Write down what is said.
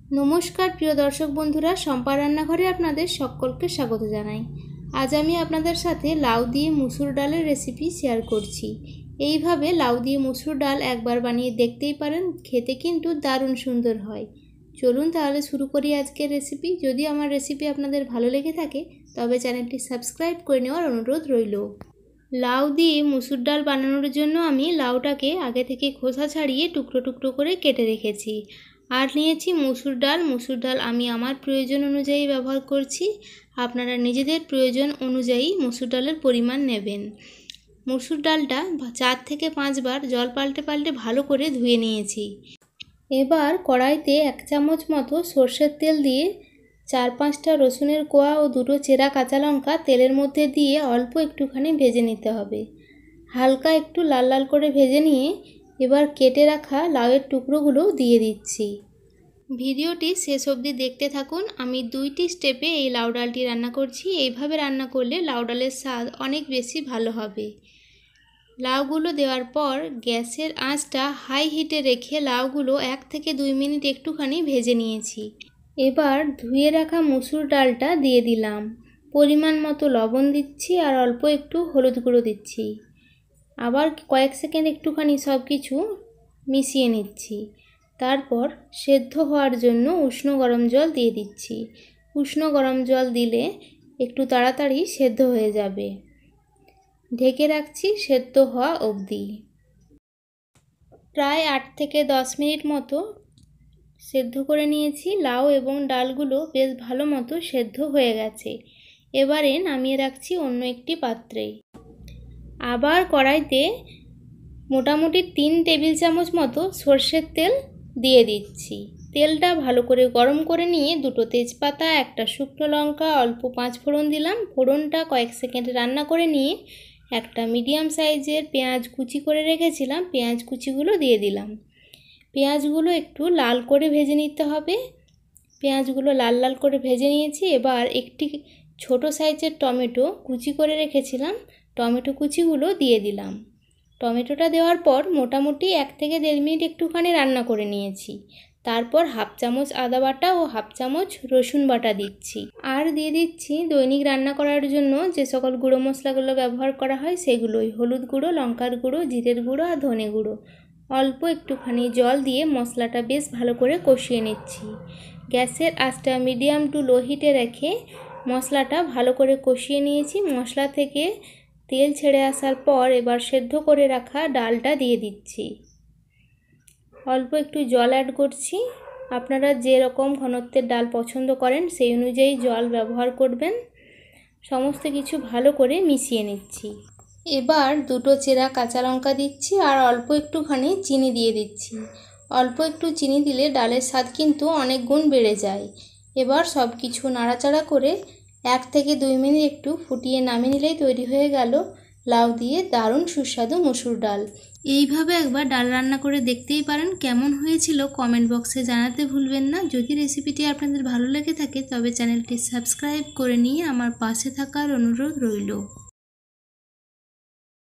नमस्कार प्रिय दर्शक बंधुरा सम्पा रान्नाघरे आपनादेर सकलके स्वागत जानाई। आज आमी आपनादेर साथे लाउ दिये मुसुर डालेर रेसिपि शेयर करछि। एइभावे लाउ दिये मुसुर डाल एकबार बानिये देखतेई पारेन, खेते किन्तु दारुण सुंदर हय। चलुन ताहले शुरू करी आजकेर रेसिपि। यदि आमार रेसिपि आपनादेर भालो लेगे थाके तबे चैनेलटी सबस्क्राइब करे नेওয়ার अनुरोध रइल। लाउ दिये मुसुर डाल बानानोर जोन्नो आमी लाउटाके आगे थेके खोसा छाड़िये टुकरो टुकरो करे केटे रेखेछि। আর নিয়েছি মুসুর ডাল আমি আমার প্রয়োজন অনুযায়ী ব্যবহার করছি। আপনারা নিজেদের প্রয়োজন অনুযায়ী মুসুর ডালের পরিমাণ নেবেন। মুসুর ডালটা 4 থেকে 5 বার জল পাল্টে পাল্টে ভালো করে ধুয়ে নিয়েছি। এবার কড়াইতে 1 চামচ মতো সরষের তেল দিয়ে 4-5টা রসুনের কোয়া ও 2টো চেরা কাঁচা লঙ্কা তেলের মধ্যে দিয়ে অল্প একটুখানি ভেজে নিতে হবে। হালকা একটু লাল লাল করে ভেজে নিয়ে এবার কেটে রাখা লাউয়ের টুকরোগুলো দিয়ে দিচ্ছি। ভিডিওটি শেষ অবধি দেখতে থাকুন। আমি 2টি স্টেপে এই লাউ ডালটি রান্না করছি। এইভাবে রান্না করলে লাউ ডালের স্বাদ অনেক বেশি ভালো হবে। লাউগুলো দেওয়ার পর গ্যাসের আঁচটা হাই হিটে রেখে লাউগুলো 1 থেকে 2 মিনিট একটুখানি ভেজে নিয়েছি। এবার ধুয়ে রাখা মুসুর ডালটা দিয়ে দিলাম। পরিমাণ মতো লবণ দিচ্ছি আর অল্প একটু হলুদ গুঁড়ো দিচ্ছি। আবার কয়েক সেকেন্ড একটুখানি সব কিছু মিশিয়ে নিচ্ছি। তারপর সেদ্ধ হওয়ার জন্য উষ্ণ গরম জল দিয়ে দিচ্ছি। উষ্ণ গরম জল দিলে একটু তাড়াতাড়ি সেদ্ধ হয়ে যাবে। ঢেকে রাখছি সেদ্ধ হওয়া অবধি। প্রায় 8 থেকে 10 মিনিট মতো সেদ্ধ করে নিয়েছি। লাউ এবং ডালগুলো বেশ ভালো মতো সেদ্ধ হয়ে গেছে। এবারে নামিয়ে রাখছি অন্য একটি পাত্রে। আবার কড়াইতে মোটামুটি 3 টেবিল চামচ মতো সরষের তেল দিয়ে দিচ্ছি। তেলটা ভালো করে গরম করে নিয়ে 2টো তেজপাতা, 1টা শুকনো লঙ্কা, অল্প 5 ফোড়ন দিলাম। ফোড়নটা কয়েক সেকেন্ড রান্না করে নিয়ে একটা মিডিয়াম সাইজের পেঁয়াজ কুচি করে রেখেছিলাম, পেঁয়াজ কুচিগুলো দিয়ে দিলাম। পেঁয়াজগুলো একটু লাল করে ভেজে নিতে হবে। পেঁয়াজগুলো লাল লাল করে ভেজে নিয়েছি। এবার একটি ছোট সাইজের টমেটো কুচি করে রেখেছিলাম, টমেটো কুচিগুলো দিয়ে দিলাম। টমেটোটা দেওয়ার পর মোটামুটি 1 থেকে 1.5 মিনিট একটুখানি রান্না করে নিয়েছি। তারপর হাফ চামচ আদা বাটা ও হাফ চামচ রসুন বাটা দিচ্ছি। আর দিয়ে দিচ্ছি দৈনিক রান্না করার জন্য যে সকল গুঁড়ো মশলাগুলো ব্যবহার করা হয় সেগুলোই, হলুদ গুঁড়ো, লঙ্কার গুঁড়ো, জিরের গুঁড়ো আর ধনে গুঁড়ো। অল্প একটুখানি জল দিয়ে মশলাটা বেশ ভালো করে কষিয়ে নিচ্ছি। গ্যাসের আঁচটা মিডিয়াম টু লো হিটে রেখে মশলাটা ভালো করে কষিয়ে নিয়েছি। মশলা থেকে তেল ছেড়ে আসার পর এবার সেদ্ধ করে রাখা ডালটা দিয়ে দিচ্ছি। অল্প একটু জল অ্যাড করছি। আপনারা যে রকম ঘনত্বের ডাল পছন্দ করেন সেই অনুযায়ী জল ব্যবহার করবেন। সমস্ত কিছু ভালো করে মিশিয়ে নিচ্ছি। এবার 2টো চেরা কাঁচা লঙ্কা দিচ্ছি আর অল্প একটুখানি চিনি দিয়ে দিচ্ছি। অল্প একটু চিনি দিলে ডালের স্বাদ কিন্তু অনেক গুণ বেড়ে যায়। এবার সব কিছু নাড়াচাড়া করে 1 থেকে 2 মিনিট একটু ফুটিয়ে নামিয়ে নিলেই তৈরি হয়ে গেল লাউ দিয়ে দারুণ সুস্বাদু মুসুর ডাল। এইভাবে একবার ডাল রান্না করে দেখতেই পারেন। কেমন হয়েছিল কমেন্ট বক্সে জানাতে ভুলবেন না। যদি রেসিপিটি আপনাদের ভালো লেগে থাকে তবে চ্যানেলটি সাবস্ক্রাইব করে নিয়ে আমার পাশে থাকার অনুরোধ রইল।